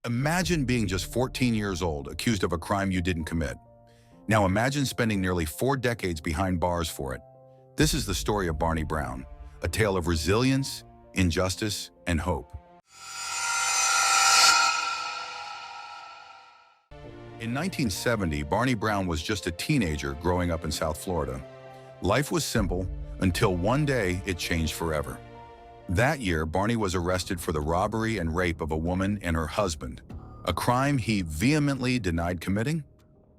Imagine being just 14 years old, accused of a crime you didn't commit. Now imagine spending nearly 4 decades behind bars for it. This is the story of Barney Brown, a tale of resilience, injustice, and hope. In 1970, Barney Brown was just a teenager growing up in South Florida. Life was simple until one day it changed forever. That year, Barney was arrested for the robbery and rape of a woman and her husband, a crime he vehemently denied committing.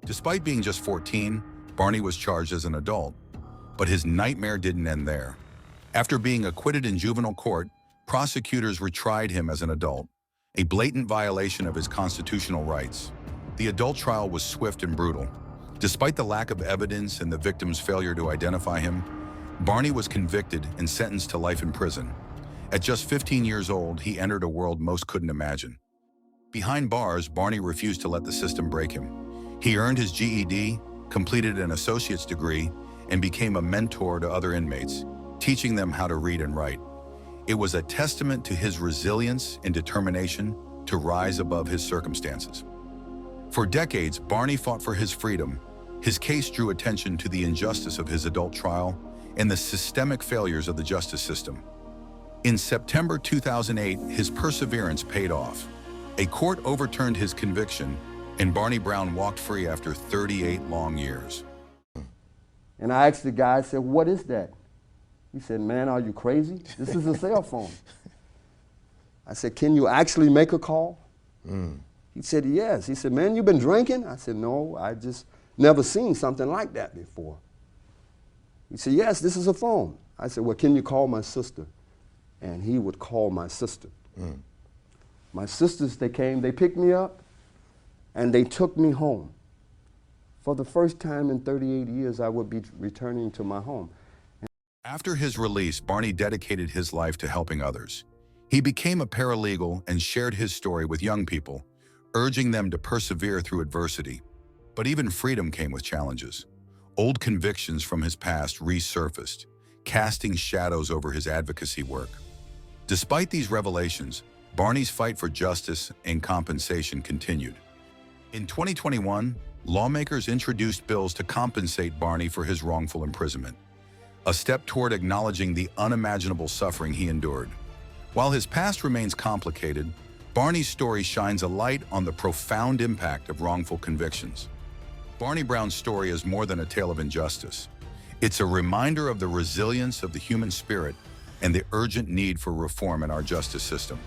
Despite being just 14, Barney was charged as an adult, but his nightmare didn't end there. After being acquitted in juvenile court, prosecutors retried him as an adult, a blatant violation of his constitutional rights. The adult trial was swift and brutal. Despite the lack of evidence and the victim's failure to identify him, Barney was convicted and sentenced to life in prison. At just 15 years old, he entered a world most couldn't imagine. Behind bars, Barney refused to let the system break him. He earned his GED, completed an associate's degree, and became a mentor to other inmates, teaching them how to read and write. It was a testament to his resilience and determination to rise above his circumstances. For decades, Barney fought for his freedom. His case drew attention to the injustice of his adult trial and the systemic failures of the justice system. In September 2008, his perseverance paid off. A court overturned his conviction, and Barney Brown walked free after 38 long years. And I asked the guy, I said, "What is that?" He said, "Man, are you crazy? This is a cell phone." I said, "Can you actually make a call?" He said, "Yes." He said, "Man, you been drinking?" I said, "No, I just never seen something like that before." He said, "Yes, this is a phone." I said, "Well, can you call my sister?" And he would call my sister. My sisters, they came, they picked me up, and they took me home. For the first time in 38 years, I would be returning to my home. After his release, Barney dedicated his life to helping others. He became a paralegal and shared his story with young people, urging them to persevere through adversity. But even freedom came with challenges. Old convictions from his past resurfaced, casting shadows over his advocacy work. Despite these revelations, Barney's fight for justice and compensation continued. In 2021, lawmakers introduced bills to compensate Barney for his wrongful imprisonment, a step toward acknowledging the unimaginable suffering he endured. While his past remains complicated, Barney's story shines a light on the profound impact of wrongful convictions. Barney Brown's story is more than a tale of injustice. It's a reminder of the resilience of the human spirit and the urgent need for reform in our justice system.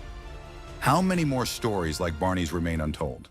How many more stories like Barney's remain untold?